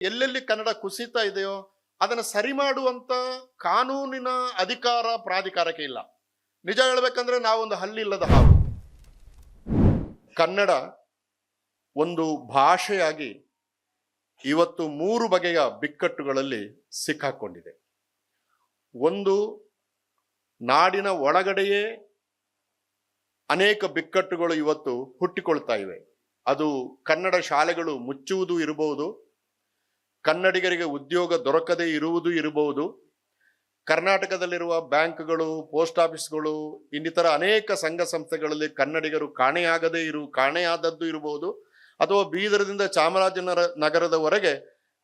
ಎಲ್ಲೆಲ್ಲಿ ಕನ್ನಡ ಕುಸಿತಾ ಇದೆಯೋ ಅದನ್ನು ಸರಿ ಮಾಡುವಂತ ಕಾನೂನಿನ ಅಧಿಕಾರ ಪ್ರಾಧಿಕಾರಕ್ಕೆ ಇಲ್ಲ. ನಿಜ ಹೇಳ್ಬೇಕಂದ್ರೆ ನಾವೊಂದು ಹಲ್ಲಿಲ್ಲದ ಹಾವು. ಕನ್ನಡ ಒಂದು ಭಾಷೆಯಾಗಿ ಇವತ್ತು 3 ಬಗೆಯ ಬಿಕ್ಕಟ್ಟುಗಳಲ್ಲಿ ಸಿಕ್ಕಾಕೊಂಡಿದೆ. ಒಂದು, ನಾಡಿನ ಒಳಗಡೆಯೇ ಅನೇಕ ಬಿಕ್ಕಟ್ಟುಗಳು ಇವತ್ತು ಹುಟ್ಟಿಕೊಳ್ತಾ ಇವೆ. ಅದು ಕನ್ನಡ ಶಾಲೆಗಳು ಮುಚ್ಚುವುದು ಇರಬಹುದು, ಕನ್ನಡಿಗರಿಗೆ ಉದ್ಯೋಗ ದೊರಕದೇ ಇರುವುದು ಇರಬಹುದು, ಕರ್ನಾಟಕದಲ್ಲಿರುವ ಬ್ಯಾಂಕ್ಗಳು, ಪೋಸ್ಟ್ ಆಫೀಸ್ಗಳು, ಇನ್ನಿತರ ಅನೇಕ ಸಂಘ ಸಂಸ್ಥೆಗಳಲ್ಲಿ ಕನ್ನಡಿಗರು ಕಾಣೆಯಾದದ್ದು ಇರಬಹುದು, ಅಥವಾ ಬೀದರದಿಂದ ಚಾಮರಾಜನಗರದವರೆಗೆ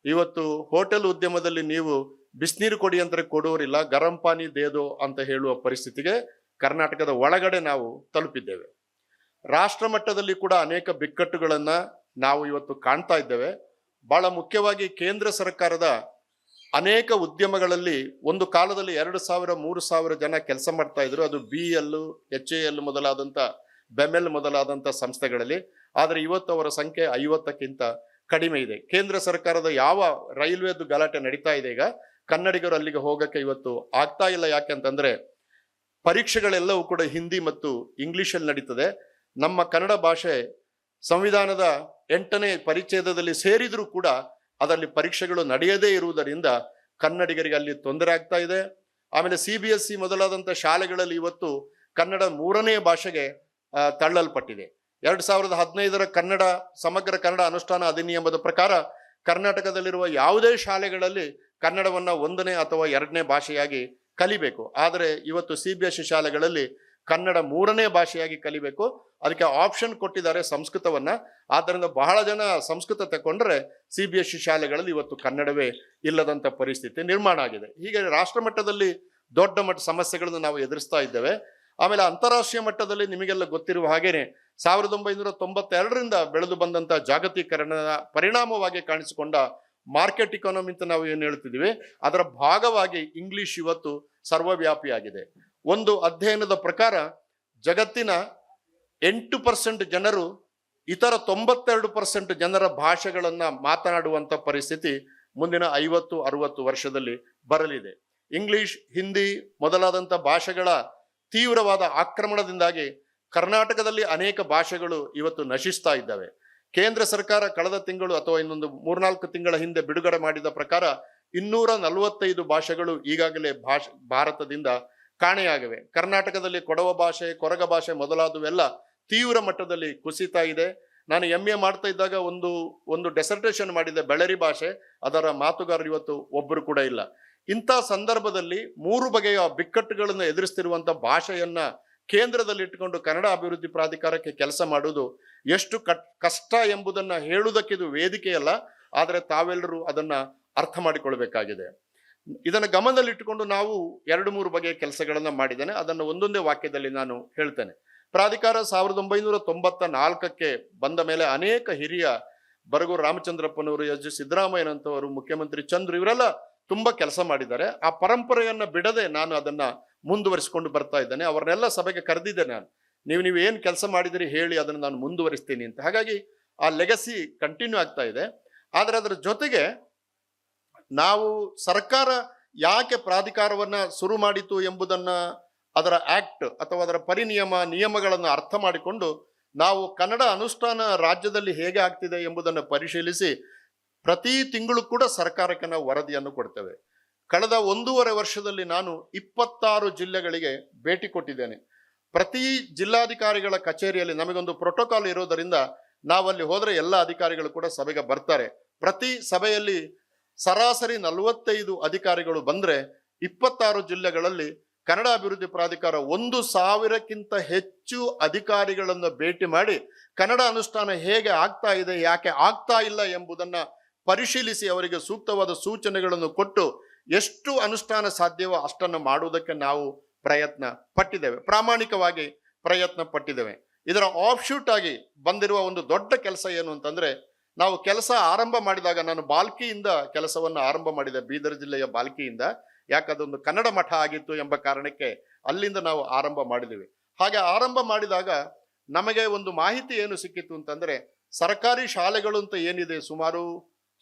ಇವತ್ತು ಹೋಟೆಲ್ ಉದ್ಯಮದಲ್ಲಿ ನೀವು ಬಿಸಿನೀರು ಕೊಡಿ ಅಂದ್ರೆ ಕೊಡೋರಿಲ್ಲ, ಗರಂ ಪಾನಿ ದೇದೋ ಅಂತ ಹೇಳುವ ಪರಿಸ್ಥಿತಿಗೆ ಕರ್ನಾಟಕದ ಒಳಗಡೆ ನಾವು ತಲುಪಿದ್ದೇವೆ. ರಾಷ್ಟ್ರ ಮಟ್ಟದಲ್ಲಿ ಕೂಡ ಅನೇಕ ಬಿಕ್ಕಟ್ಟುಗಳನ್ನ ನಾವು ಇವತ್ತು ಕಾಣ್ತಾ ಇದ್ದೇವೆ. ಬಹಳ ಮುಖ್ಯವಾಗಿ ಕೇಂದ್ರ ಸರ್ಕಾರದ ಅನೇಕ ಉದ್ಯಮಗಳಲ್ಲಿ ಒಂದು ಕಾಲದಲ್ಲಿ 2,000-3,000 ಜನ ಕೆಲಸ ಮಾಡ್ತಾ ಇದ್ರು. ಅದು BL, HAL ಮೊದಲಾದಂಥ, ಬೆಮೆಲ್ ಮೊದಲಾದಂಥ ಸಂಸ್ಥೆಗಳಲ್ಲಿ. ಆದರೆ ಇವತ್ತು ಅವರ ಸಂಖ್ಯೆ 50ಕ್ಕಿಂತ ಕಡಿಮೆ ಇದೆ. ಕೇಂದ್ರ ಸರ್ಕಾರದ ಯಾವ ರೈಲ್ವೆದು ಗಲಾಟೆ ನಡೀತಾ ಇದೆ ಈಗ, ಕನ್ನಡಿಗರು ಅಲ್ಲಿಗೆ ಹೋಗಕ್ಕೆ ಇವತ್ತು ಆಗ್ತಾ ಇಲ್ಲ. ಯಾಕೆಂತಂದ್ರೆ ಪರೀಕ್ಷೆಗಳೆಲ್ಲವೂ ಕೂಡ ಹಿಂದಿ ಮತ್ತು ಇಂಗ್ಲಿಷಲ್ಲಿ ನಡೀತದೆ. ನಮ್ಮ ಕನ್ನಡ ಭಾಷೆ ಸಂವಿಧಾನದ 8ನೇ ಪರಿಚ್ಛೇದದಲ್ಲಿ ಸೇರಿದ್ರೂ ಕೂಡ ಅದರಲ್ಲಿ ಪರೀಕ್ಷೆಗಳು ನಡೆಯದೇ ಇರುವುದರಿಂದ ಕನ್ನಡಿಗರಿಗೆ ಅಲ್ಲಿ ತೊಂದರೆ ಆಗ್ತಾ ಇದೆ. ಆಮೇಲೆ CBSE ಮೊದಲಾದಂಥ ಶಾಲೆಗಳಲ್ಲಿ ಇವತ್ತು ಕನ್ನಡ 3ನೇ ಭಾಷೆಗೆ ತಳ್ಳಲ್ಪಟ್ಟಿದೆ. 2015ರ ಸಮಗ್ರ ಕನ್ನಡ ಅನುಷ್ಠಾನ ಅಧಿನಿಯಮದ ಪ್ರಕಾರ ಕರ್ನಾಟಕದಲ್ಲಿರುವ ಯಾವುದೇ ಶಾಲೆಗಳಲ್ಲಿ ಕನ್ನಡವನ್ನ 1ನೇ ಅಥವಾ 2ನೇ ಭಾಷೆಯಾಗಿ ಕಲಿಬೇಕು. ಆದರೆ ಇವತ್ತು CBSE ಶಾಲೆಗಳಲ್ಲಿ ಕನ್ನಡ 3ನೇ ಭಾಷೆಯಾಗಿ ಕಲಿಬೇಕು. ಅದಕ್ಕೆ ಆಪ್ಷನ್ ಕೊಟ್ಟಿದ್ದಾರೆ ಸಂಸ್ಕೃತವನ್ನ. ಆದ್ದರಿಂದ ಬಹಳ ಜನ ಸಂಸ್ಕೃತ ತಗೊಂಡ್ರೆ CBSE ಶಾಲೆಗಳಲ್ಲಿ ಇವತ್ತು ಕನ್ನಡವೇ ಇಲ್ಲದಂತ ಪರಿಸ್ಥಿತಿ ನಿರ್ಮಾಣ ಆಗಿದೆ. ಹೀಗೆ ರಾಷ್ಟ್ರ ಮಟ್ಟದಲ್ಲಿ ದೊಡ್ಡ ಮಟ್ಟ ಸಮಸ್ಯೆಗಳನ್ನು ನಾವು ಎದುರಿಸ್ತಾ ಇದ್ದೇವೆ. ಆಮೇಲೆ ಅಂತಾರಾಷ್ಟ್ರೀಯ ಮಟ್ಟದಲ್ಲಿ ನಿಮಗೆಲ್ಲ ಗೊತ್ತಿರುವ ಹಾಗೇನೆ 1992ರಿಂದ ಬೆಳೆದು ಬಂದಂತ ಜಾಗತೀಕರಣದ ಪರಿಣಾಮವಾಗಿ ಕಾಣಿಸಿಕೊಂಡ ಮಾರ್ಕೆಟ್ ಇಕಾನಮಿ ಅಂತ ನಾವು ಏನು ಹೇಳ್ತಿದೀವಿ, ಅದರ ಭಾಗವಾಗಿ ಇಂಗ್ಲಿಷ್ ಇವತ್ತು ಸರ್ವವ್ಯಾಪಿಯಾಗಿದೆ. ಒಂದು ಅಧ್ಯಯನದ ಪ್ರಕಾರ ಜಗತ್ತಿನ 8% ಜನರು ಇತರ 92% ಜನರ ಭಾಷೆಗಳನ್ನ ಮಾತನಾಡುವಂತ ಪರಿಸ್ಥಿತಿ ಮುಂದಿನ 50-60 ವರ್ಷದಲ್ಲಿ ಬರಲಿದೆ. ಇಂಗ್ಲಿಷ್, ಹಿಂದಿ ಮೊದಲಾದಂಥ ಭಾಷೆಗಳ ತೀವ್ರವಾದ ಆಕ್ರಮಣದಿಂದಾಗಿ ಕರ್ನಾಟಕದಲ್ಲಿ ಅನೇಕ ಭಾಷೆಗಳು ಇವತ್ತು ನಶಿಸ್ತಾ ಇದ್ದಾವೆ. ಕೇಂದ್ರ ಸರ್ಕಾರ ಕಳೆದ ತಿಂಗಳು ಅಥವಾ ಇನ್ನೊಂದು 3-4 ತಿಂಗಳ ಹಿಂದೆ ಬಿಡುಗಡೆ ಮಾಡಿದ ಪ್ರಕಾರ 245 ಭಾಷೆಗಳು ಈಗಾಗಲೇ ಭಾರತದಿಂದ ಕಾಣೆಯಾಗಿವೆ. ಕರ್ನಾಟಕದಲ್ಲಿ ಕೊಡವ ಭಾಷೆ, ಕೊರಗ ಭಾಷೆ ಮೊದಲಾದವೆಲ್ಲ ತೀವ್ರ ಮಟ್ಟದಲ್ಲಿ ಕುಸಿತಾ ಇದೆ. ನಾನು MA ಮಾಡ್ತಾ ಇದ್ದಾಗ ಒಂದು ಡೆಸರ್ಟೇಷನ್ ಮಾಡಿದ್ದೆ ಬೆಳರಿ ಭಾಷೆ, ಅದರ ಮಾತುಗಾರರು ಇವತ್ತು ಒಬ್ಬರು ಕೂಡ ಇಲ್ಲ. ಇಂಥ ಸಂದರ್ಭದಲ್ಲಿ 3 ಬಗೆಯ ಬಿಕ್ಕಟ್ಟುಗಳನ್ನು ಎದುರಿಸ್ತಿರುವಂತ ಭಾಷೆಯನ್ನ ಕೇಂದ್ರದಲ್ಲಿ ಇಟ್ಟುಕೊಂಡು ಕನ್ನಡ ಅಭಿವೃದ್ಧಿ ಪ್ರಾಧಿಕಾರಕ್ಕೆ ಕೆಲಸ ಮಾಡುವುದು ಎಷ್ಟು ಕಷ್ಟ ಎಂಬುದನ್ನ ಹೇಳುವುದಕ್ಕೆ ಇದು ವೇದಿಕೆಯಲ್ಲ. ಆದರೆ ತಾವೆಲ್ಲರೂ ಅದನ್ನ ಅರ್ಥ ಮಾಡಿಕೊಳ್ಬೇಕಾಗಿದೆ. ಇದನ್ನ ಗಮನದಲ್ಲಿಟ್ಟುಕೊಂಡು ನಾವು 2-3 ಬಗೆಯ ಕೆಲಸಗಳನ್ನ ಮಾಡಿದ್ದೇನೆ. ಅದನ್ನು ಒಂದೊಂದೇ ವಾಕ್ಯದಲ್ಲಿ ನಾನು ಹೇಳ್ತೇನೆ. ಪ್ರಾಧಿಕಾರ 1994ಕ್ಕೆ ಬಂದ ಮೇಲೆ ಅನೇಕ ಹಿರಿಯ ಬರಗೂರು ರಾಮಚಂದ್ರಪ್ಪನವರು, ಎಸ್ ಸಿದ್ದರಾಮಯ್ಯನಂತವರು, ಮುಖ್ಯಮಂತ್ರಿ ಚಂದ್ರು, ಇವರೆಲ್ಲ ತುಂಬಾ ಕೆಲಸ ಮಾಡಿದ್ದಾರೆ. ಆ ಪರಂಪರೆಯನ್ನ ಬಿಡದೆ ನಾನು ಅದನ್ನ ಮುಂದುವರಿಸಿಕೊಂಡು ಬರ್ತಾ ಇದ್ದೇನೆ. ಅವರನ್ನೆಲ್ಲ ಸಭೆಗೆ ಕರೆದಿದ್ದೆ ನಾನು. ನೀವು ಏನು ಕೆಲಸ ಮಾಡಿದಿರಿ ಹೇಳಿ, ಅದನ್ನು ನಾನು ಮುಂದುವರಿಸ್ತೀನಿ ಅಂತ. ಹಾಗಾಗಿ ಆ ಲೆಗಸಿ ಕಂಟಿನ್ಯೂ ಆಗ್ತಾ ಇದೆ. ಆದರೆ ಅದರ ಜೊತೆಗೆ ನಾವು ಸರ್ಕಾರ ಯಾಕೆ ಪ್ರಾಧಿಕಾರವನ್ನ ಶುರು ಮಾಡಿತು ಎಂಬುದನ್ನ, ಅದರ ಆಕ್ಟ್ ಅಥವಾ ಅದರ ನಿಯಮಗಳನ್ನು ಅರ್ಥ ಮಾಡಿಕೊಂಡು ನಾವು ಕನ್ನಡ ಅನುಷ್ಠಾನ ರಾಜ್ಯದಲ್ಲಿ ಹೇಗೆ ಆಗ್ತಿದೆ ಎಂಬುದನ್ನು ಪರಿಶೀಲಿಸಿ ಪ್ರತಿ ತಿಂಗಳು ಕೂಡ ಸರ್ಕಾರಕ್ಕೆ ನಾವು ವರದಿಯನ್ನು ಕೊಡ್ತೇವೆ. ಕಳೆದ 1.5 ವರ್ಷದಲ್ಲಿ ನಾನು 26 ಜಿಲ್ಲೆಗಳಿಗೆ ಭೇಟಿ ಕೊಟ್ಟಿದ್ದೇನೆ. ಪ್ರತಿ ಜಿಲ್ಲಾಧಿಕಾರಿಗಳ ಕಚೇರಿಯಲ್ಲಿ ನಮಗೊಂದು ಪ್ರೋಟೋಕಾಲ್ ಇರೋದರಿಂದ ನಾವಲ್ಲಿ ಹೋದ್ರೆ ಎಲ್ಲ ಅಧಿಕಾರಿಗಳು ಕೂಡ ಸಭೆಗೆ ಬರ್ತಾರೆ. ಪ್ರತಿ ಸಭೆಯಲ್ಲಿ ಸರಾಸರಿ 45 ಅಧಿಕಾರಿಗಳು ಬಂದ್ರೆ 26 ಜಿಲ್ಲೆಗಳಲ್ಲಿ ಕನ್ನಡ ಅಭಿವೃದ್ಧಿ ಪ್ರಾಧಿಕಾರ 1,000ಕ್ಕಿಂತ ಹೆಚ್ಚು ಅಧಿಕಾರಿಗಳನ್ನು ಭೇಟಿ ಮಾಡಿ ಕನ್ನಡ ಅನುಷ್ಠಾನ ಹೇಗೆ ಆಗ್ತಾ ಇದೆ, ಯಾಕೆ ಆಗ್ತಾ ಇಲ್ಲ ಎಂಬುದನ್ನ ಪರಿಶೀಲಿಸಿ ಅವರಿಗೆ ಸೂಕ್ತವಾದ ಸೂಚನೆಗಳನ್ನು ಕೊಟ್ಟು ಎಷ್ಟು ಅನುಷ್ಠಾನ ಸಾಧ್ಯವೋ ಅಷ್ಟನ್ನು ಮಾಡುವುದಕ್ಕೆ ನಾವು ಪ್ರಯತ್ನ ಪಟ್ಟಿದ್ದೇವೆ, ಪ್ರಾಮಾಣಿಕವಾಗಿ ಪ್ರಯತ್ನ ಪಟ್ಟಿದ್ದೇವೆ. ಇದರ ಆಫ್ಶೂಟ್ ಆಗಿ ಬಂದಿರುವ ಒಂದು ದೊಡ್ಡ ಕೆಲಸ ಏನು ಅಂತಂದ್ರೆ, ನಾವು ಕೆಲಸ ಆರಂಭ ಮಾಡಿದಾಗ ನಾನು ಬಾಲ್ಕಿಯಿಂದ ಕೆಲಸವನ್ನು ಆರಂಭ ಮಾಡಿದೆ, ಬೀದರ್ ಜಿಲ್ಲೆಯ ಬಾಲ್ಕಿಯಿಂದ. ಯಾಕದೊಂದು ಕನ್ನಡ ಮಠ ಆಗಿತ್ತು ಎಂಬ ಕಾರಣಕ್ಕೆ ಅಲ್ಲಿಂದ ನಾವು ಆರಂಭ ಮಾಡಿದ್ವಿ. ಹಾಗೆ ಆರಂಭ ಮಾಡಿದಾಗ ನಮಗೆ ಒಂದು ಮಾಹಿತಿ ಏನು ಸಿಕ್ಕಿತ್ತು ಅಂತಂದ್ರೆ, ಸರ್ಕಾರಿ ಶಾಲೆಗಳು ಅಂತ ಏನಿದೆ ಸುಮಾರು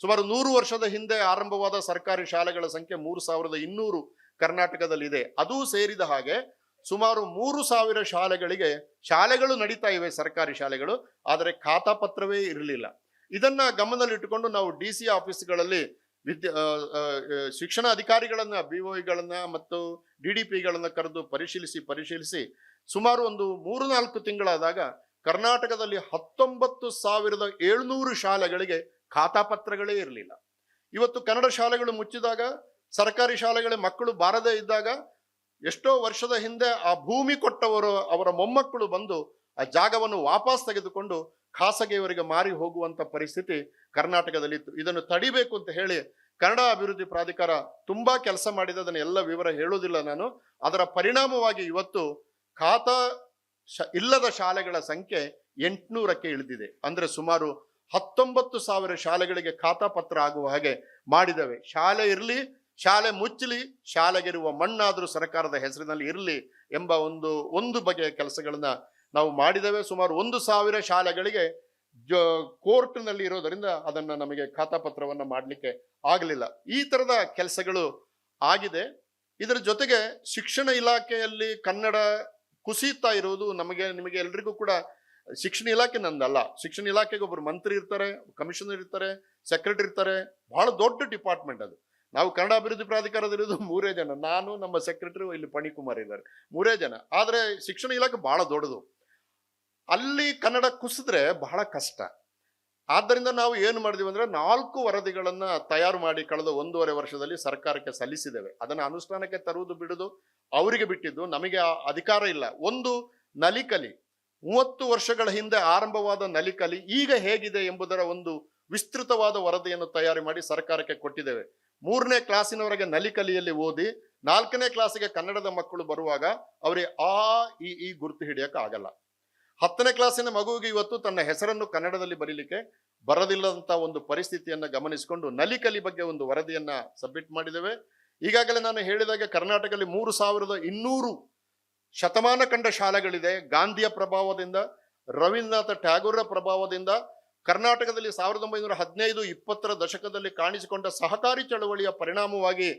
ಸುಮಾರು 100 ವರ್ಷದ ಹಿಂದೆ ಆರಂಭವಾದ ಸರ್ಕಾರಿ ಶಾಲೆಗಳ ಸಂಖ್ಯೆ 3200 ಕರ್ನಾಟಕದಲ್ಲಿದೆ. ಅದೂ ಸೇರಿದ ಹಾಗೆ ಸುಮಾರು 3000 ಶಾಲೆಗಳು ನಡೀತಾ ಇವೆ, ಸರ್ಕಾರಿ ಶಾಲೆಗಳು. ಆದರೆ ಖಾತಾ ಪತ್ರವೇ ಇರಲಿಲ್ಲ. ಇದನ್ನ ಗಮನದಲ್ಲಿಟ್ಟುಕೊಂಡು ನಾವು DC ಆಫೀಸ್ಗಳಲ್ಲಿ ಶಿಕ್ಷಣ ಅಧಿಕಾರಿಗಳನ್ನ, BOIಗಳನ್ನ ಮತ್ತು DDPಗಳನ್ನ ಕರೆದು ಪರಿಶೀಲಿಸಿ ಸುಮಾರು ಒಂದು 3-4 ತಿಂಗಳಾದಾಗ ಕರ್ನಾಟಕದಲ್ಲಿ 19,700 ಶಾಲೆಗಳಿಗೆ ಖಾತಾ ಪತ್ರಗಳೇ ಇರಲಿಲ್ಲ. ಇವತ್ತು ಕನ್ನಡ ಶಾಲೆಗಳು ಮುಚ್ಚಿದಾಗ, ಸರ್ಕಾರಿ ಶಾಲೆಗಳ ಮಕ್ಕಳು ಬಾರದೇ ಇದ್ದಾಗ, ಎಷ್ಟೋ ವರ್ಷದ ಹಿಂದೆ ಆ ಭೂಮಿ ಕೊಟ್ಟವರು ಅವರ ಮೊಮ್ಮಕ್ಕಳು ಬಂದು ಆ ಜಾಗವನ್ನು ವಾಪಸ್ ತೆಗೆದುಕೊಂಡು ಖಾಸಗಿಯವರಿಗೆ ಮಾರಿ ಹೋಗುವಂತ ಪರಿಸ್ಥಿತಿ ಕರ್ನಾಟಕದಲ್ಲಿತ್ತು. ಇದನ್ನು ತಡಿಬೇಕು ಅಂತ ಹೇಳಿ ಕನ್ನಡ ಅಭಿವೃದ್ಧಿ ಪ್ರಾಧಿಕಾರ ತುಂಬಾ ಕೆಲಸ ಮಾಡಿದೆ. ಅದನ್ನ ಎಲ್ಲ ವಿವರ ಹೇಳುವುದಿಲ್ಲ ನಾನು. ಅದರ ಪರಿಣಾಮವಾಗಿ ಇವತ್ತು ಖಾತಾ ಇಲ್ಲದ ಶಾಲೆಗಳ ಸಂಖ್ಯೆ 800ಕ್ಕೆ ಇಳಿದಿದೆ. ಅಂದ್ರೆ ಸುಮಾರು 19,000 ಶಾಲೆಗಳಿಗೆ ಖಾತಾ ಪತ್ರ ಆಗುವ ಹಾಗೆ ಮಾಡಿದ್ದೇವೆ. ಶಾಲೆ ಇರಲಿ, ಶಾಲೆ ಮುಚ್ಚಲಿ, ಶಾಲೆಗಿರುವ ಮಣ್ಣಾದ್ರೂ ಸರ್ಕಾರದ ಹೆಸರಿನಲ್ಲಿ ಇರಲಿ ಎಂಬ ಒಂದು ಬಗೆಯ ಕೆಲಸಗಳನ್ನ ನಾವು ಮಾಡಿದ್ದೇವೆ. ಸುಮಾರು 1,000 ಶಾಲೆಗಳಿಗೆ ಕೋರ್ಟ್ನಲ್ಲಿ ಇರೋದರಿಂದ ಅದನ್ನ ನಮಗೆ ಖಾತಾ ಪತ್ರವನ್ನ ಮಾಡಲಿಕ್ಕೆ ಆಗಲಿಲ್ಲ. ಈ ತರದ ಕೆಲಸಗಳು ಆಗಿದೆ. ಇದರ ಜೊತೆಗೆ ಶಿಕ್ಷಣ ಇಲಾಖೆಯಲ್ಲಿ ಕನ್ನಡ ಕುಸಿಯುತ್ತಾ ಇರುವುದು ನಿಮಗೆ ಎಲ್ರಿಗೂ ಕೂಡ, ಶಿಕ್ಷಣ ಇಲಾಖೆ ನಂದಲ್ಲ. ಶಿಕ್ಷಣ ಇಲಾಖೆಗೆ ಒಬ್ಬರು ಮಂತ್ರಿ ಇರ್ತಾರೆ, ಕಮಿಷನರ್ ಇರ್ತಾರೆ, ಸೆಕ್ರೆಟರಿ ಇರ್ತಾರೆ. ಬಹಳ ದೊಡ್ಡ ಡಿಪಾರ್ಟ್ಮೆಂಟ್ ಅದು. ನಾವು ಕನ್ನಡ ಅಭಿವೃದ್ಧಿ ಪ್ರಾಧಿಕಾರದಲ್ಲಿರೋದು 3 ಜನ, ನಾನು, ನಮ್ಮ ಸೆಕ್ರೆಟರಿ, ಇಲ್ಲಿ ಫಣಿಕುಮಾರ್ ಇದ್ದಾರೆ, 3 ಜನ. ಆದ್ರೆ ಶಿಕ್ಷಣ ಇಲಾಖೆ ಬಹಳ ದೊಡ್ಡದು. ಅಲ್ಲಿ ಕನ್ನಡ ಕುಸಿದ್ರೆ ಬಹಳ ಕಷ್ಟ. ಆದ್ದರಿಂದ ನಾವು ಏನು ಮಾಡಿದ್ವಿ ಅಂದ್ರೆ 4 ವರದಿಗಳನ್ನ ತಯಾರು ಮಾಡಿ ಕಳೆದ 1.5 ವರ್ಷದಲ್ಲಿ ಸರ್ಕಾರಕ್ಕೆ ಸಲ್ಲಿಸಿದ್ದೇವೆ. ಅದನ್ನ ಅನುಷ್ಠಾನಕ್ಕೆ ತರುವುದು ಬಿಡುದು ಅವರಿಗೆ ಬಿಟ್ಟಿದ್ದು, ನಮಗೆ ಆ ಅಧಿಕಾರ ಇಲ್ಲ. ಒಂದು ನಲಿಕಲಿ, 30 ವರ್ಷಗಳ ಹಿಂದೆ ಆರಂಭವಾದ ನಲಿಕಲಿ ಈಗ ಹೇಗಿದೆ ಎಂಬುದರ ಒಂದು ವಿಸ್ತೃತವಾದ ವರದಿಯನ್ನು ತಯಾರು ಮಾಡಿ ಸರ್ಕಾರಕ್ಕೆ ಕೊಟ್ಟಿದ್ದೇವೆ. 3ನೇ ಕ್ಲಾಸಿನವರೆಗೆ ನಲಿಕಲಿಯಲ್ಲಿ ಓದಿ 4ನೇ ಕ್ಲಾಸಿಗೆ ಕನ್ನಡದ ಮಕ್ಕಳು ಬರುವಾಗ ಅವರಿಗೆ ಈ ಗುರುತು ಹಿಡಿಯಕ್ಕೆ ಆಗಲ್ಲ. 10ನೇ ಕ್ಲಾಸಿನ ಮಗುವಿಗೆ ಇವತ್ತು ತನ್ನ ಹೆಸರನ್ನು ಕನ್ನಡದಲ್ಲಿ ಬರೀಲಿಕ್ಕೆ ಬರದಿಲ್ಲದಂತ ಒಂದು ಪರಿಸ್ಥಿತಿಯನ್ನ ಗಮನಿಸಿಕೊಂಡು ನಲಿಕಲಿ ಬಗ್ಗೆ ಒಂದು ವರದಿಯನ್ನ ಸಬ್ಮಿಟ್ ಮಾಡಿದ್ದೇವೆ. ಈಗಾಗಲೇ ನಾನು ಹೇಳಿದಾಗ ಕರ್ನಾಟಕದಲ್ಲಿ 3,200 ಶತಮಾನ ಕಂಡ ಶಾಲೆಗಳಿದೆ. ಗಾಂಧಿಯ ಪ್ರಭಾವದಿಂದ, ರವೀಂದ್ರನಾಥ ಟ್ಯಾಗೋರರ ಪ್ರಭಾವದಿಂದ, ಕರ್ನಾಟಕದಲ್ಲಿ 1915-20ರ ದಶಕದಲ್ಲಿ ಕಾಣಿಸಿಕೊಂಡ ಸಹಕಾರಿ ಚಳವಳಿಯ ಪರಿಣಾಮವಾಗಿ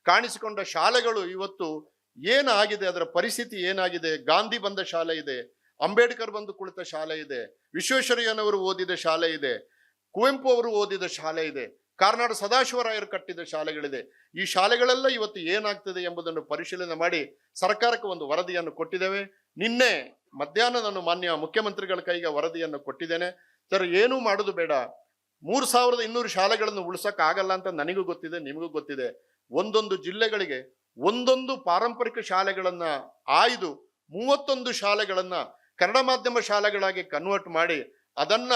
ಕಾಣಿಸಿಕೊಂಡ ಶಾಲೆಗಳು ಇವತ್ತು ಏನಾಗಿದೆ, ಅದರ ಪರಿಸ್ಥಿತಿ ಏನಾಗಿದೆ. ಗಾಂಧಿ ಬಂದ ಶಾಲೆ ಇದೆ, ಅಂಬೇಡ್ಕರ್ ಬಂದು ಕುಳಿತ ಶಾಲೆ ಇದೆ, ವಿಶ್ವೇಶ್ವರಯ್ಯನವರು ಓದಿದ ಶಾಲೆ ಇದೆ, ಕುವೆಂಪು ಅವರು ಓದಿದ ಶಾಲೆ ಇದೆ, ಕಾರ್ನಾಡ್ ಸದಾಶಿವರಾಯರು ಕಟ್ಟಿದ ಶಾಲೆಗಳಿದೆ. ಈ ಶಾಲೆಗಳೆಲ್ಲ ಇವತ್ತು ಏನಾಗ್ತದೆ ಎಂಬುದನ್ನು ಪರಿಶೀಲನೆ ಮಾಡಿ ಸರ್ಕಾರಕ್ಕೆ ಒಂದು ವರದಿಯನ್ನು ಕೊಟ್ಟಿದ್ದೇವೆ. ನಿನ್ನೆ ಮಧ್ಯಾಹ್ನ ನಾನು ಮಾನ್ಯ ಮುಖ್ಯಮಂತ್ರಿಗಳ ಕೈಗೆ ವರದಿಯನ್ನು ಕೊಟ್ಟಿದ್ದೇನೆ. ಸರ್, ಏನೂ ಮಾಡೋದು ಬೇಡ, 3,200 ಶಾಲೆಗಳನ್ನು ಉಳಿಸಕ್ ಆಗಲ್ಲ ಅಂತ ನನಗೂ ಗೊತ್ತಿದೆ, ನಿಮಗೂ ಗೊತ್ತಿದೆ. ಒಂದೊಂದು ಜಿಲ್ಲೆಗಳಿಗೆ ಒಂದೊಂದು ಪಾರಂಪರಿಕ ಶಾಲೆಗಳನ್ನ ಆಯ್ದು 31 ಶಾಲೆಗಳನ್ನ ಕನ್ನಡ ಮಾಧ್ಯಮ ಶಾಲೆಗಳಾಗಿ ಕನ್ವರ್ಟ್ ಮಾಡಿ ಅದನ್ನ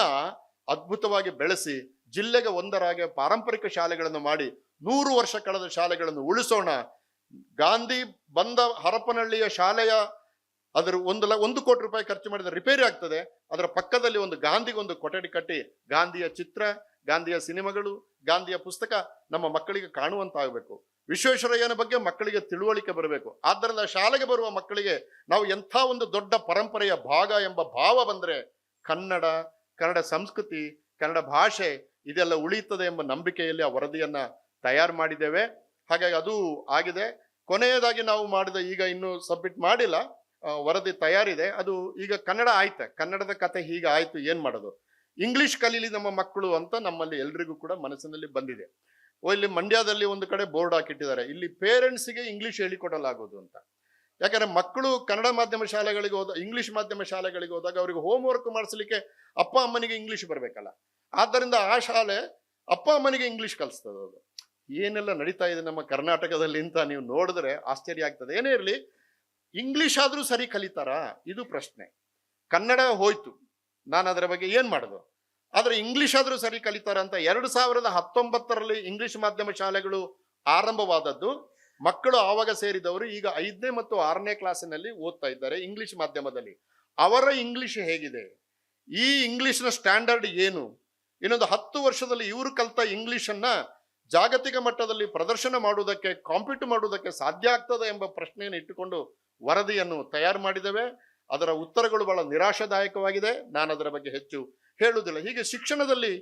ಅದ್ಭುತವಾಗಿ ಬೆಳೆಸಿ ಜಿಲ್ಲೆಗೆ ಒಂದರಾಗೆ ಪಾರಂಪರಿಕ ಶಾಲೆಗಳನ್ನು ಮಾಡಿ 100 ವರ್ಷ ಕಳೆದ ಶಾಲೆಗಳನ್ನು ಉಳಿಸೋಣ. ಗಾಂಧಿ ಬಂದ ಹರಪನಹಳ್ಳಿಯ ಶಾಲೆಯ ಅದರ 1 ಕೋಟಿ ರೂಪಾಯಿ ಖರ್ಚು ಮಾಡಿದ ರಿಪೇರಿ ಆಗ್ತದೆ. ಅದರ ಪಕ್ಕದಲ್ಲಿ ಗಾಂಧಿಗೆ ಒಂದು ಕೊಠಡಿ ಕಟ್ಟಿ ಗಾಂಧಿಯ ಚಿತ್ರ, ಗಾಂಧಿಯ ಸಿನಿಮಾಗಳು, ಗಾಂಧಿಯ ಪುಸ್ತಕ ನಮ್ಮ ಮಕ್ಕಳಿಗೆ ಕಾಣುವಂತಾಗಬೇಕು. ವಿಶ್ವೇಶ್ವರಯ್ಯನ ಬಗ್ಗೆ ಮಕ್ಕಳಿಗೆ ತಿಳುವಳಿಕೆ ಬರಬೇಕು. ಆದ್ದರಿಂದ ಶಾಲೆಗೆ ಬರುವ ಮಕ್ಕಳಿಗೆ ನಾವು ಎಂಥ ಒಂದು ದೊಡ್ಡ ಪರಂಪರೆಯ ಭಾಗ ಎಂಬ ಭಾವ ಬಂದ್ರೆ ಕನ್ನಡ ಸಂಸ್ಕೃತಿ, ಕನ್ನಡ ಭಾಷೆ ಇದೆಲ್ಲ ಉಳಿಯುತ್ತದೆ ಎಂಬ ನಂಬಿಕೆಯಲ್ಲಿ ಆ ವರದಿಯನ್ನ ತಯಾರು ಮಾಡಿದ್ದೇವೆ. ಹಾಗಾಗಿ ಅದು ಆಗಿದೆ. ಕೊನೆಯದಾಗಿ ನಾವು ಮಾಡಿದ, ಈಗ ಇನ್ನೂ ಸಬ್ಮಿಟ್ ಮಾಡಿಲ್ಲ, ವರದಿ ತಯಾರಿದೆ. ಅದು ಈಗ ಕನ್ನಡ ಆಯ್ತು, ಕನ್ನಡದ ಕತೆ ಹೀಗೆ ಆಯ್ತು, ಏನ್ ಮಾಡೋದು, ಇಂಗ್ಲಿಷ್ ಕಲೀಲಿ ನಮ್ಮ ಮಕ್ಕಳು ಅಂತ ನಮ್ಮಲ್ಲಿ ಎಲ್ರಿಗೂ ಕೂಡ ಮನಸ್ಸಿನಲ್ಲಿ ಬಂದಿದೆ. ಇಲ್ಲಿ ಮಂಡ್ಯದಲ್ಲಿ ಒಂದು ಕಡೆ ಬೋರ್ಡ್ ಹಾಕಿಟ್ಟಿದ್ದಾರೆ, ಇಲ್ಲಿ ಪೇರೆಂಟ್ಸ್ಗೆ ಇಂಗ್ಲಿಷ್ ಹೇಳಿಕೊಡಲಾಗೋದು ಅಂತ. ಯಾಕಂದ್ರೆ ಮಕ್ಕಳು ಕನ್ನಡ ಮಾಧ್ಯಮ ಶಾಲೆಗಳಿಗೆ ಇಂಗ್ಲಿಷ್ ಮಾಧ್ಯಮ ಶಾಲೆಗಳಿಗೆ ಹೋದಾಗ ಅವರಿಗೆ ಹೋಮ್ ವರ್ಕ್ ಮಾಡಿಸ್ಲಿಕ್ಕೆ ಅಪ್ಪ ಅಮ್ಮನಿಗೆ ಇಂಗ್ಲಿಷ್ ಬರ್ಬೇಕಲ್ಲ. ಆದ್ದರಿಂದ ಆ ಶಾಲೆ ಅಪ್ಪ ಅಮ್ಮನಿಗೆ ಇಂಗ್ಲಿಷ್ ಕಲಿಸ್ತದೆ. ಅದು ಏನೆಲ್ಲ ನಡೀತಾ ಇದೆ ನಮ್ಮ ಕರ್ನಾಟಕದಲ್ಲಿ ಅಂತ ನೀವು ನೋಡಿದ್ರೆ ಆಶ್ಚರ್ಯ ಆಗ್ತದೆ. ಏನೇ ಇರಲಿ, ಇಂಗ್ಲಿಷ್ ಆದ್ರೂ ಸರಿ ಕಲಿತಾರಾ, ಇದು ಪ್ರಶ್ನೆ. ಕನ್ನಡ ಹೋಯ್ತು, ನಾನು ಅದರ ಬಗ್ಗೆ ಏನ್ ಮಾಡೋದು, ಆದ್ರೆ ಇಂಗ್ಲಿಷ್ ಆದ್ರೂ ಸರಿ ಕಲಿತಾರ ಅಂತ 2019ರಲ್ಲಿ ಇಂಗ್ಲಿಷ್ ಮಾಧ್ಯಮ ಶಾಲೆಗಳು ಆರಂಭವಾದದ್ದು. ಮಕ್ಕಳು ಆವಾಗ ಸೇರಿದವರು ಈಗ 5ನೇ ಮತ್ತು 6ನೇ ಕ್ಲಾಸಿನಲ್ಲಿ ಓದ್ತಾ ಇದ್ದಾರೆ ಇಂಗ್ಲಿಷ್ ಮಾಧ್ಯಮದಲ್ಲಿ. ಅವರ ಇಂಗ್ಲಿಷ್ ಹೇಗಿದೆ, ಈ ಇಂಗ್ಲಿಷ್ನ ಸ್ಟ್ಯಾಂಡರ್ಡ್ ಏನು, ಇನ್ನೊಂದು 10 ವರ್ಷದಲ್ಲಿ ಇವರು ಕಲಿತ ಇಂಗ್ಲಿಷ್ ಅನ್ನ ಜಾಗತಿಕ ಮಟ್ಟದಲ್ಲಿ ಪ್ರದರ್ಶನ ಮಾಡುವುದಕ್ಕೆ, ಕಾಂಪೀಟ್ ಮಾಡುವುದಕ್ಕೆ ಸಾಧ್ಯ ಆಗ್ತದೆ ಎಂಬ ಪ್ರಶ್ನೆಯನ್ನು ಇಟ್ಟುಕೊಂಡು ವರದಿಯನ್ನು ತಯಾರು ಮಾಡಿದ್ದೇವೆ. ಅದರ ಉತ್ತರಗಳು ಬಹಳ ನಿರಾಶಾದಾಯಕವಾಗಿದೆ. ನಾನು ಅದರ ಬಗ್ಗೆ ಹೆಚ್ಚು ಹೇಳುವುದಿಲ್ಲ. ಹೀಗೆ ಶಿಕ್ಷಣದಲ್ಲಿ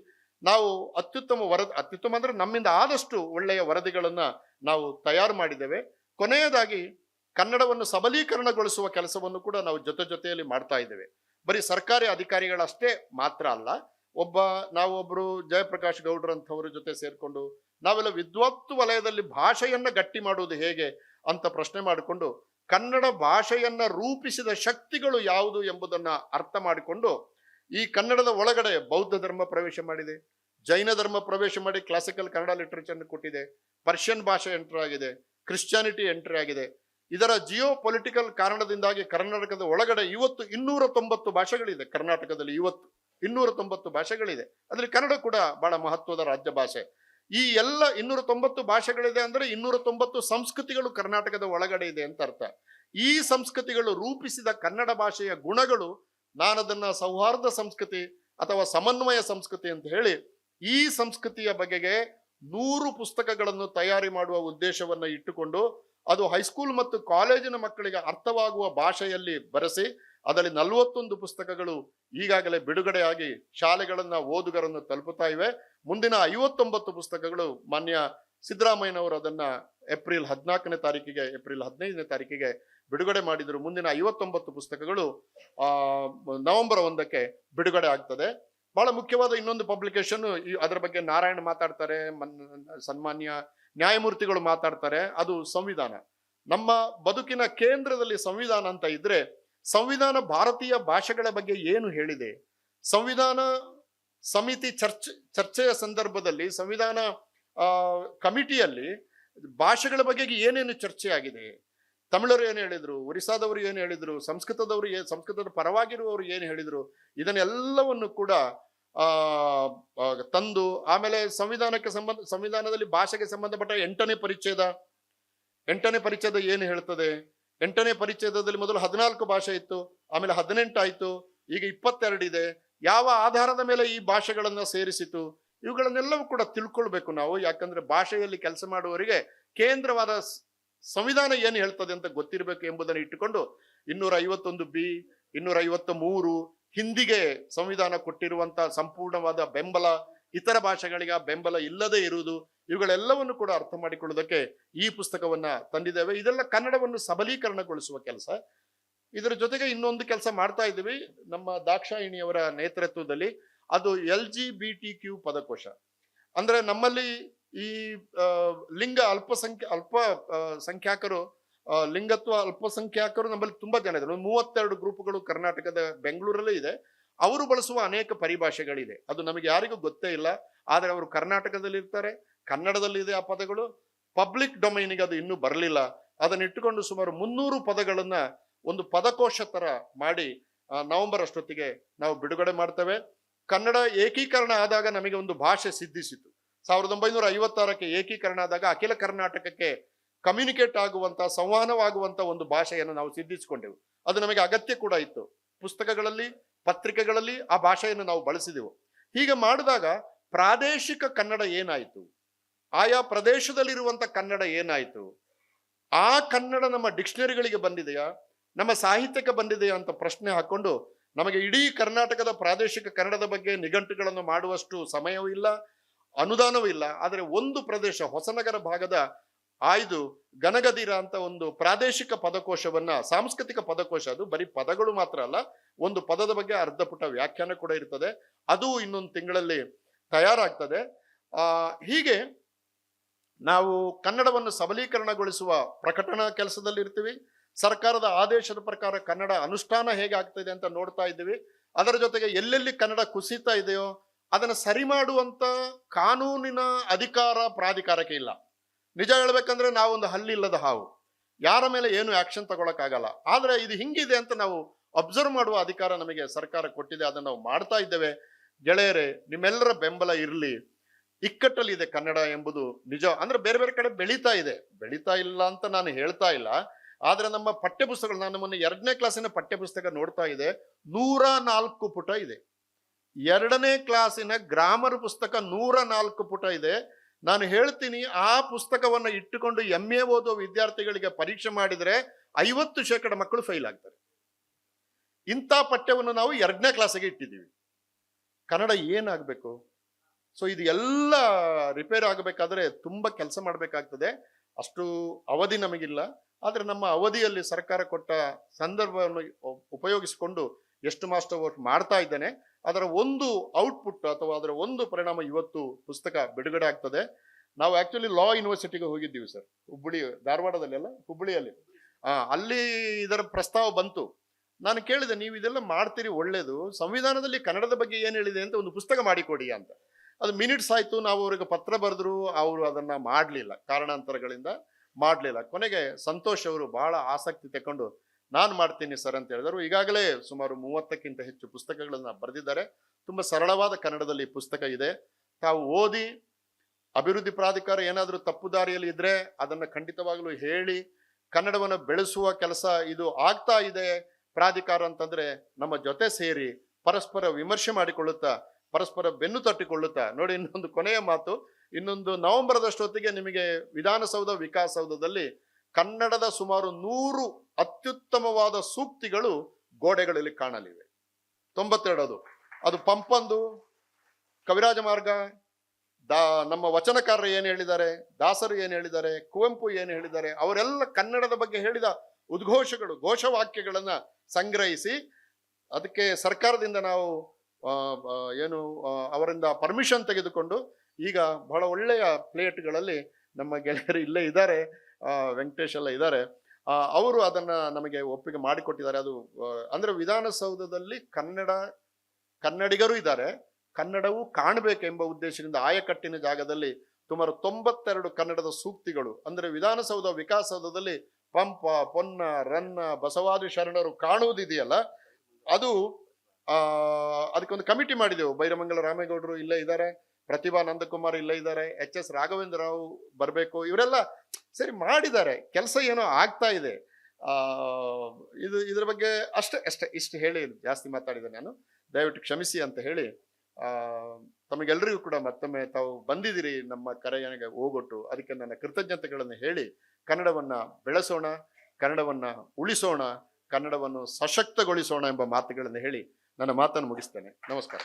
ನಾವು ಅತ್ಯುತ್ತಮ ಅಂದ್ರೆ ನಮ್ಮಿಂದ ಆದಷ್ಟು ಒಳ್ಳೆಯ ವರದಿಗಳನ್ನ ನಾವು ತಯಾರು ಮಾಡಿದ್ದೇವೆ. ಕೊನೆಯದಾಗಿ ಕನ್ನಡವನ್ನು ಸಬಲೀಕರಣಗೊಳಿಸುವ ಕೆಲಸವನ್ನು ಕೂಡ ನಾವು ಜೊತೆಯಲ್ಲಿ ಮಾಡ್ತಾ ಇದ್ದೇವೆ. ಬರೀ ಸರ್ಕಾರಿ ಅಧಿಕಾರಿಗಳಷ್ಟೇ ಮಾತ್ರ ಅಲ್ಲ, ನಾವೊಬ್ರು ಜಯಪ್ರಕಾಶ್ ಗೌಡ್ರಂಥವ್ರ ಜೊತೆ ಸೇರ್ಕೊಂಡು ನಾವೆಲ್ಲ ವಿದ್ವತ್ತು ವಲಯದಲ್ಲಿ ಭಾಷೆಯನ್ನ ಗಟ್ಟಿ ಮಾಡುವುದು ಹೇಗೆ ಅಂತ ಪ್ರಶ್ನೆ ಮಾಡಿಕೊಂಡು ಕನ್ನಡ ಭಾಷೆಯನ್ನ ರೂಪಿಸಿದ ಶಕ್ತಿಗಳು ಯಾವುದು ಎಂಬುದನ್ನ ಅರ್ಥ ಮಾಡಿಕೊಂಡು ಈ ಕನ್ನಡದ ಒಳಗಡೆ ಬೌದ್ಧ ಧರ್ಮ ಪ್ರವೇಶ ಮಾಡಿದೆ, ಜೈನ ಧರ್ಮ ಪ್ರವೇಶ ಮಾಡಿ ಕ್ಲಾಸಿಕಲ್ ಕನ್ನಡ ಲಿಟರೇಚರ್ ಕೊಟ್ಟಿದೆ, ಪರ್ಷಿಯನ್ ಭಾಷೆ ಎಂಟರ್ ಆಗಿದೆ, ಕ್ರಿಶ್ಚಿಯಾನಿಟಿ ಎಂಟ್ರಿ ಆಗಿದೆ. ಇದರ ಜಿಯೋ ಪೊಲಿಟಿಕಲ್ ಕಾರಣದಿಂದಾಗಿ ಕರ್ನಾಟಕದ ಒಳಗಡೆ ಇವತ್ತು 290 ಭಾಷೆಗಳಿದೆ. ಕರ್ನಾಟಕದಲ್ಲಿ ಇವತ್ತು 290 ಭಾಷೆಗಳಿದೆ. ಅದ್ರಲ್ಲಿ ಕನ್ನಡ ಕೂಡ ಬಹಳ ಮಹತ್ವದ ರಾಜ್ಯ ಭಾಷೆ. ಈ ಎಲ್ಲ 290 ಭಾಷೆಗಳಿದೆ ಅಂದ್ರೆ 290 ಸಂಸ್ಕೃತಿಗಳು ಕರ್ನಾಟಕದ ಒಳಗಡೆ ಇದೆ ಅಂತ ಅರ್ಥ. ಈ ಸಂಸ್ಕೃತಿಗಳು ರೂಪಿಸಿದ ಕನ್ನಡ ಭಾಷೆಯ ಗುಣಗಳು, ನಾನದನ್ನ ಸೌಹಾರ್ದ ಸಂಸ್ಕೃತಿ ಅಥವಾ ಸಮನ್ವಯ ಸಂಸ್ಕೃತಿ ಅಂತ ಹೇಳಿ, ಈ ಸಂಸ್ಕೃತಿಯ ಬಗೆಗೆ 100 ಪುಸ್ತಕಗಳನ್ನು ತಯಾರಿ ಮಾಡುವ ಉದ್ದೇಶವನ್ನ ಇಟ್ಟುಕೊಂಡು ಅದು ಹೈಸ್ಕೂಲ್ ಮತ್ತು ಕಾಲೇಜಿನ ಮಕ್ಕಳಿಗೆ ಅರ್ಥವಾಗುವ ಭಾಷೆಯಲ್ಲಿ ಬರೆಸಿ ಅದರಲ್ಲಿ 41 ಪುಸ್ತಕಗಳು ಈಗಾಗಲೇ ಬಿಡುಗಡೆಯಾಗಿ ಶಾಲೆಗಳನ್ನ ಓದುಗರನ್ನು ತಲುಪುತ್ತಾ ಇವೆ. ಮುಂದಿನ 59 ಪುಸ್ತಕಗಳು ಮಾನ್ಯ ಸಿದ್ದರಾಮಯ್ಯನವರು ಅದನ್ನ ಏಪ್ರಿಲ್ 15ನೇ ತಾರೀಕಿಗೆ ಬಿಡುಗಡೆ ಮಾಡಿದ್ರು. ಮುಂದಿನ 59 ಪುಸ್ತಕಗಳು ನವೆಂಬರ್ 1ಕ್ಕೆ ಬಿಡುಗಡೆ ಆಗ್ತದೆ. ಬಹಳ ಮುಖ್ಯವಾದ ಇನ್ನೊಂದು ಪಬ್ಲಿಕೇಶನ್, ಅದರ ಬಗ್ಗೆ ನಾರಾಯಣ್ ಮಾತಾಡ್ತಾರೆ, ಸನ್ಮಾನ್ಯ ನ್ಯಾಯಮೂರ್ತಿಗಳು ಮಾತಾಡ್ತಾರೆ. ಅದು ಸಂವಿಧಾನ. ನಮ್ಮ ಬದುಕಿನ ಕೇಂದ್ರದಲ್ಲಿ ಸಂವಿಧಾನ ಅಂತ ಇದ್ರೆ, ಸಂವಿಧಾನ ಭಾರತೀಯ ಭಾಷೆಗಳ ಬಗ್ಗೆ ಏನು ಹೇಳಿದೆ, ಸಂವಿಧಾನ ಸಮಿತಿ ಚರ್ಚೆಯ ಸಂದರ್ಭದಲ್ಲಿ, ಸಂವಿಧಾನ ಕಮಿಟಿಯಲ್ಲಿ ಭಾಷೆಗಳ ಬಗ್ಗೆ ಏನೇನು ಚರ್ಚೆ ಆಗಿದೆ, ತಮಿಳರು ಏನು ಹೇಳಿದ್ರು, ಒರಿಸ್ಸಾದವರು ಏನು ಹೇಳಿದ್ರು, ಸಂಸ್ಕೃತದ ಪರವಾಗಿರುವವರು ಏನು ಹೇಳಿದ್ರು, ಇದನ್ನೆಲ್ಲವನ್ನು ಕೂಡ ತಂದು ಆಮೇಲೆ ಸಂವಿಧಾನದಲ್ಲಿ ಭಾಷೆಗೆ ಸಂಬಂಧಪಟ್ಟ 8ನೇ ಪರಿಚ್ಛೇದ ಏನು ಹೇಳ್ತದೆ, 8ನೇ ಪರಿಚ್ಛೇದದಲ್ಲಿ ಮೊದಲು 14 ಭಾಷೆ ಇತ್ತು, ಆಮೇಲೆ 18 ಆಯ್ತು, ಈಗ 22 ಇದೆ. ಯಾವ ಆಧಾರದ ಮೇಲೆ ಈ ಭಾಷೆಗಳನ್ನ ಸೇರಿಸಿತು, ಇವುಗಳನ್ನೆಲ್ಲವೂ ಕೂಡ ತಿಳ್ಕೊಳ್ಬೇಕು ನಾವು. ಯಾಕಂದ್ರೆ ಭಾಷೆಯಲ್ಲಿ ಕೆಲಸ ಮಾಡುವವರಿಗೆ ಕೇಂದ್ರವಾದ ಸಂವಿಧಾನ ಏನು ಹೇಳ್ತದೆ ಅಂತ ಗೊತ್ತಿರಬೇಕು ಎಂಬುದನ್ನು ಇಟ್ಟುಕೊಂಡು 251B, 253 ಹಿಂದಿಗೆ ಸಂವಿಧಾನ ಕೊಟ್ಟಿರುವಂತಹ ಸಂಪೂರ್ಣವಾದ ಬೆಂಬಲ, ಇತರ ಭಾಷೆಗಳಿಗೆ ಬೆಂಬಲ ಇಲ್ಲದೆ ಇರುವುದು, ಇವುಗಳೆಲ್ಲವನ್ನು ಕೂಡ ಅರ್ಥ ಮಾಡಿಕೊಳ್ಳುವುದಕ್ಕೆ ಈ ಪುಸ್ತಕವನ್ನ ತಂದಿದ್ದೇವೆ. ಇದೆಲ್ಲ ಕನ್ನಡವನ್ನು ಸಬಲೀಕರಣಗೊಳಿಸುವ ಕೆಲಸ. ಇದರ ಜೊತೆಗೆ ಇನ್ನೊಂದು ಕೆಲಸ ಮಾಡ್ತಾ ಇದ್ದೀವಿ ನಮ್ಮ ದಾಕ್ಷಾಯಿಣಿಯವರ ನೇತೃತ್ವದಲ್ಲಿ. ಅದು LGBTQ ಪದಕೋಶ. ಅಂದ್ರೆ ನಮ್ಮಲ್ಲಿ ಈ ಲಿಂಗ ಸಂಖ್ಯಾಕರು, ಲಿಂಗತ್ವ ಅಲ್ಪಸಂಖ್ಯಾತರು ನಮ್ಮಲ್ಲಿ ತುಂಬಾ ಜನ ಇದ್ದಾರೆ. 32 ಗ್ರೂಪ್ಗಳು ಕರ್ನಾಟಕದ ಬೆಂಗಳೂರಲ್ಲೇ ಇದೆ. ಅವರು ಬಳಸುವ ಅನೇಕ ಪರಿಭಾಷೆಗಳಿದೆ, ಅದು ನಮಗೆ ಯಾರಿಗೂ ಗೊತ್ತೇ ಇಲ್ಲ. ಆದ್ರೆ ಅವರು ಕರ್ನಾಟಕದಲ್ಲಿ ಇರ್ತಾರೆ, ಕನ್ನಡದಲ್ಲಿ ಇದೆ ಆ ಪದಗಳು. ಪಬ್ಲಿಕ್ ಡೊಮೈನಿಗೆ ಅದು ಇನ್ನೂ ಬರಲಿಲ್ಲ. ಅದನ್ನ ಇಟ್ಟುಕೊಂಡು ಸುಮಾರು 300 ಪದಗಳನ್ನ ಒಂದು ಪದಕೋಶ ತರ ಮಾಡಿ ನವೆಂಬರ್ ಅಷ್ಟೊತ್ತಿಗೆ ನಾವು ಬಿಡುಗಡೆ ಮಾಡ್ತೇವೆ. ಕನ್ನಡ ಏಕೀಕರಣ ಆದಾಗ ನಮಗೆ ಒಂದು ಭಾಷೆ ಸಿದ್ಧಿಸಿತು. 1956ಕ್ಕೆ ಏಕೀಕರಣ ಆದಾಗ ಅಖಿಲ ಕರ್ನಾಟಕಕ್ಕೆ ಕಮ್ಯುನಿಕೇಟ್ ಆಗುವಂತ, ಸಂವಹನವಾಗುವಂತ ಒಂದು ಭಾಷೆಯನ್ನು ನಾವು ಸಿದ್ಧಿಸಿಕೊಂಡೆವು. ಅದು ನಮಗೆ ಅಗತ್ಯ ಕೂಡ ಇತ್ತು. ಪುಸ್ತಕಗಳಲ್ಲಿ, ಪತ್ರಿಕೆಗಳಲ್ಲಿ ಆ ಭಾಷೆಯನ್ನು ನಾವು ಬಳಸಿದೆವು. ಹೀಗೆ ಮಾಡಿದಾಗ ಪ್ರಾದೇಶಿಕ ಕನ್ನಡ ಏನಾಯಿತು, ಆಯಾ ಪ್ರದೇಶದಲ್ಲಿರುವಂತ ಕನ್ನಡ ಏನಾಯಿತು, ಆ ಕನ್ನಡ ನಮ್ಮ ಡಿಕ್ಷನರಿಗಳಿಗೆ ಬಂದಿದೆಯಾ, ನಮ್ಮ ಸಾಹಿತ್ಯಕ್ಕೆ ಬಂದಿದೆಯಾ ಅಂತ ಪ್ರಶ್ನೆ ಹಾಕೊಂಡು, ನಮಗೆ ಇಡೀ ಕರ್ನಾಟಕದ ಪ್ರಾದೇಶಿಕ ಕನ್ನಡದ ಬಗ್ಗೆ ನಿಘಂಟುಗಳನ್ನು ಮಾಡುವಷ್ಟು ಸಮಯವೂ ಇಲ್ಲ, ಅನುದಾನವೂ ಇಲ್ಲ. ಆದರೆ ಒಂದು ಪ್ರದೇಶ, ಹೊಸನಗರ ಭಾಗದ ಆಯ್ದು ಗನಗದೀರ ಅಂತ ಒಂದು ಪ್ರಾದೇಶಿಕ ಪದಕೋಶವನ್ನ, ಸಾಂಸ್ಕೃತಿಕ ಪದಕೋಶ, ಅದು ಬರೀ ಪದಗಳು ಮಾತ್ರ ಅಲ್ಲ, ಒಂದು ಪದದ ಬಗ್ಗೆ ಅರ್ಧ ಪುಟ ವ್ಯಾಖ್ಯಾನ ಕೂಡ ಇರ್ತದೆ. ಅದು ಇನ್ನೊಂದು ತಿಂಗಳಲ್ಲಿ ತಯಾರಾಗ್ತದೆ. ಹೀಗೆ ನಾವು ಕನ್ನಡವನ್ನು ಸಬಲೀಕರಣಗೊಳಿಸುವ ಪ್ರಕಟಣಾ ಕೆಲಸದಲ್ಲಿ ಇರ್ತೀವಿ. ಸರ್ಕಾರದ ಆದೇಶದ ಪ್ರಕಾರ ಕನ್ನಡ ಅನುಷ್ಠಾನ ಹೇಗೆ ಆಗ್ತದೆ ಅಂತ ನೋಡ್ತಾ ಇದ್ದೀವಿ. ಅದರ ಜೊತೆಗೆ ಎಲ್ಲೆಲ್ಲಿ ಕನ್ನಡ ಕುಸಿತಾ ಇದೆಯೋ ಅದನ್ನು ಸರಿ ಮಾಡುವಂತ ಕಾನೂನಿನ ಅಧಿಕಾರ ಪ್ರಾಧಿಕಾರಕ್ಕೆ ಇಲ್ಲ. ನಿಜ ಹೇಳ್ಬೇಕಂದ್ರೆ ನಾವೊಂದು ಹಲ್ಲಿಲ್ಲದ ಹಾವು, ಯಾರ ಮೇಲೆ ಏನು ಆಕ್ಷನ್ ತಗೊಳಕ್ಕಾಗಲ್ಲ. ಆದ್ರೆ ಇದು ಹಿಂಗಿದೆ ಅಂತ ನಾವು ಅಬ್ಸರ್ವ್ ಮಾಡುವ ಅಧಿಕಾರ ನಮಗೆ ಸರ್ಕಾರ ಕೊಟ್ಟಿದೆ. ಅದನ್ನು ನಾವು ಮಾಡ್ತಾ ಇದ್ದೇವೆ. ಗೆಳೆಯರೇ, ನಿಮ್ಮೆಲ್ಲರ ಬೆಂಬಲ ಇರಲಿ. ಇಕ್ಕಟ್ಟಲ್ಲಿ ಇದೆ ಕನ್ನಡ ಎಂಬುದು ನಿಜ. ಅಂದ್ರೆ ಬೇರೆ ಬೇರೆ ಕಡೆ ಬೆಳೀತಾ ಇಲ್ಲ ಅಂತ ನಾನು ಹೇಳ್ತಾ ಇಲ್ಲ. ಆದ್ರೆ ನಮ್ಮ ಪಠ್ಯಪುಸ್ತಕಗಳು, ನಾನು ಮೊನ್ನೆ 2ನೇ ಕ್ಲಾಸಿನ ಪಠ್ಯಪುಸ್ತಕ ನೋಡ್ತಾ ಇದೆ, 104 ಪುಟ ಇದೆ. 2ನೇ ಕ್ಲಾಸಿನ ಗ್ರಾಮರ್ ಪುಸ್ತಕ 104 ಪುಟ ಇದೆ. ನಾನು ಹೇಳ್ತೀನಿ, ಆ ಪುಸ್ತಕವನ್ನು ಇಟ್ಟುಕೊಂಡು MA ಓದುವ ವಿದ್ಯಾರ್ಥಿಗಳಿಗೆ ಪರೀಕ್ಷೆ ಮಾಡಿದ್ರೆ 50% ಮಕ್ಕಳು ಫೈಲ್ ಆಗ್ತಾರೆ. ಇಂಥ ಪಠ್ಯವನ್ನು ನಾವು 2ನೇ ಕ್ಲಾಸಿಗೆ ಇಟ್ಟಿದ್ದೀವಿ. ಕನ್ನಡ ಏನಾಗಬೇಕು? ಸೊ ಇದು ಎಲ್ಲ ರಿಪೇರ್ ಆಗಬೇಕಾದ್ರೆ ತುಂಬ ಕೆಲಸ ಮಾಡಬೇಕಾಗ್ತದೆ. ಅಷ್ಟು ಅವಧಿ ನಮಗಿಲ್ಲ. ಆದರೆ ನಮ್ಮ ಅವಧಿಯಲ್ಲಿ ಸರ್ಕಾರ ಕೊಟ್ಟ ಸಂದರ್ಭವನ್ನು ಉಪಯೋಗಿಸಿಕೊಂಡು ಎಷ್ಟು ಮಾಸ್ಟರ್ ವರ್ಕ್ ಮಾಡ್ತಾ ಇದ್ದೇನೆ. ಅದರ ಒಂದು ಔಟ್ಪುಟ್ ಅಥವಾ ಅದರ ಒಂದು ಪರಿಣಾಮ ಇವತ್ತು ಪುಸ್ತಕ ಬಿಡುಗಡೆ ಆಗ್ತದೆ. ನಾವು ಆಕ್ಚುಲಿ ಲಾ ಯೂನಿವರ್ಸಿಟಿಗೆ ಹೋಗಿದ್ದೀವಿ ಸರ್, ಹುಬ್ಬಳ್ಳಿ, ಧಾರವಾಡದಲ್ಲಿ ಅಲ್ಲ, ಹುಬ್ಬಳ್ಳಿಯಲ್ಲಿ. ಅಲ್ಲಿ ಇದರ ಪ್ರಸ್ತಾವ ಬಂತು. ನಾನು ಕೇಳಿದೆ, ನೀವು ಇದೆಲ್ಲ ಮಾಡ್ತೀರಿ ಒಳ್ಳೇದು, ಸಂವಿಧಾನದಲ್ಲಿ ಕನ್ನಡದ ಬಗ್ಗೆ ಏನು ಹೇಳಿದೆ ಅಂತ ಒಂದು ಪುಸ್ತಕ ಮಾಡಿಕೊಡಿ ಅಂತ. ಅದು ಮಿನಿಟ್ಸ್ ಆಯ್ತು, ನಾವು ಅವ್ರಿಗೆ ಪತ್ರ ಬರೆದ್ರು, ಅವರು ಅದನ್ನ ಮಾಡಲಿಲ್ಲ, ಕಾರಣಾಂತರಗಳಿಂದ ಮಾಡಲಿಲ್ಲ. ಕೊನೆಗೆ ಸಂತೋಷ್ ಅವರು ಬಹಳ ಆಸಕ್ತಿ ತಗೊಂಡು ನಾನು ಮಾಡ್ತೀನಿ ಸರ್ ಅಂತ ಹೇಳಿದರು. ಈಗಾಗಲೇ ಸುಮಾರು 30ಕ್ಕಿಂತ ಹೆಚ್ಚು ಪುಸ್ತಕಗಳನ್ನ ಬರೆದಿದ್ದಾರೆ. ತುಂಬ ಸರಳವಾದ ಕನ್ನಡದಲ್ಲಿ ಪುಸ್ತಕ ಇದೆ. ತಾವು ಓದಿ ಅಭಿವೃದ್ಧಿ ಪ್ರಾಧಿಕಾರ ಏನಾದರೂ ತಪ್ಪು ದಾರಿಯಲ್ಲಿ ಇದ್ರೆ ಅದನ್ನ ಖಂಡಿತವಾಗ್ಲೂ ಹೇಳಿ ಕನ್ನಡವನ್ನು ಬೆಳೆಸುವ ಕೆಲಸ ಇದು ಆಗ್ತಾ ಇದೆ ಪ್ರಾಧಿಕಾರ ಅಂತಂದ್ರೆ ನಮ್ಮ ಜೊತೆ ಸೇರಿ ಪರಸ್ಪರ ವಿಮರ್ಶೆ ಮಾಡಿಕೊಳ್ಳುತ್ತಾ, ಪರಸ್ಪರ ಬೆನ್ನು ತಟ್ಟಿಕೊಳ್ಳುತ್ತಾ. ನೋಡಿ, ಇನ್ನೊಂದು ಕೊನೆಯ ಮಾತು, ಇನ್ನೊಂದು ನವೆಂಬರ್ದಷ್ಟೊತ್ತಿಗೆ ನಿಮಗೆ ವಿಧಾನಸೌಧ ವಿಕಾಸಸೌಧದಲ್ಲಿ ಕನ್ನಡದ ಸುಮಾರು 100 ಅತ್ಯುತ್ತಮವಾದ ಸೂಕ್ತಿಗಳು ಗೋಡೆಗಳಲ್ಲಿ ಕಾಣಲಿವೆ. 92 ಅದು ಪಂಪಂದು, ಕವಿರಾಜ ಮಾರ್ಗ, ನಮ್ಮ ವಚನಕಾರರು ಏನು ಹೇಳಿದ್ದಾರೆ, ದಾಸರು ಏನು ಹೇಳಿದ್ದಾರೆ, ಕುವೆಂಪು ಏನು ಹೇಳಿದ್ದಾರೆ, ಅವರೆಲ್ಲ ಕನ್ನಡದ ಬಗ್ಗೆ ಹೇಳಿದ ಉದ್ಘೋಷಗಳು, ಘೋಷವಾಕ್ಯಗಳನ್ನ ಸಂಗ್ರಹಿಸಿ ಅದಕ್ಕೆ ಸರ್ಕಾರದಿಂದ ನಾವು ಅವರಿಂದ ಪರ್ಮಿಷನ್ ತೆಗೆದುಕೊಂಡು ಈಗ ಬಹಳ ಒಳ್ಳೆಯ ಪ್ಲೇಟ್ಗಳಲ್ಲಿ ನಮ್ಮ ಗೆಳೆಯರು ಇಲ್ಲೇ ಇದ್ದಾರೆ, ವೆಂಕಟೇಶ್ ಎಲ್ಲ ಇದ್ದಾರೆ, ಅವರು ಅದನ್ನ ನಮಗೆ ಒಪ್ಪಿಗೆ ಮಾಡಿಕೊಟ್ಟಿದ್ದಾರೆ. ಅದು ಅಂದ್ರೆ ವಿಧಾನಸೌಧದಲ್ಲಿ ಕನ್ನಡಿಗರು ಇದ್ದಾರೆ, ಕನ್ನಡವು ಕಾಣಬೇಕೆಂಬ ಉದ್ದೇಶದಿಂದ ಆಯಕಟ್ಟಿನ ಜಾಗದಲ್ಲಿ ಸುಮಾರು 92 ಕನ್ನಡದ ಸೂಕ್ತಿಗಳು, ಅಂದ್ರೆ ವಿಧಾನಸೌಧ ವಿಕಾಸಸೌಧದಲ್ಲಿ ಪಂಪ, ಪೊನ್ನ, ರನ್ನ, ಬಸವಾದಿ ಶರಣರು ಕಾಣುವುದಿದೆಯಲ್ಲ, ಅದು ಅದಕ್ಕೊಂದು ಕಮಿಟಿ ಮಾಡಿದೆವು. ಬೈರಮಂಗಲ ರಾಮೇಗೌಡರು ಇಲ್ಲೇ ಇದ್ದಾರೆ, ಪ್ರತಿಭಾ ನಂದಕುಮಾರ್ ಇಲ್ಲೇ ಇದ್ದಾರೆ, HS ರಾಘವೇಂದ್ರ ರಾವ್ ಬರಬೇಕು, ಇವರೆಲ್ಲ ಸರಿ ಮಾಡಿದ್ದಾರೆ. ಕೆಲಸ ಏನೋ ಆಗ್ತಾ ಇದೆ. ಇದ್ರ ಬಗ್ಗೆ ಇಷ್ಟು ಹೇಳಿ ಜಾಸ್ತಿ ಮಾತಾಡಿದೆ ನಾನು, ದಯವಿಟ್ಟು ಕ್ಷಮಿಸಿ ಅಂತ ಹೇಳಿ ತಮಗೆಲ್ಲರಿಗೂ ಕೂಡ ಮತ್ತೊಮ್ಮೆ ತಾವು ಬಂದಿದ್ದೀರಿ ನಮ್ಮ ಕರೆಯನಿಗೆ ಹೋಗೊಟ್ಟು, ಅದಕ್ಕೆ ನನ್ನ ಕೃತಜ್ಞತೆಗಳನ್ನು ಹೇಳಿ ಕನ್ನಡವನ್ನ ಬೆಳೆಸೋಣ, ಕನ್ನಡವನ್ನ ಉಳಿಸೋಣ, ಕನ್ನಡವನ್ನು ಸಶಕ್ತಗೊಳಿಸೋಣ ಎಂಬ ಮಾತುಗಳನ್ನು ಹೇಳಿ ನನ್ನ ಮಾತನ್ನು ಮುಗಿಸ್ತೇನೆ. ನಮಸ್ಕಾರ.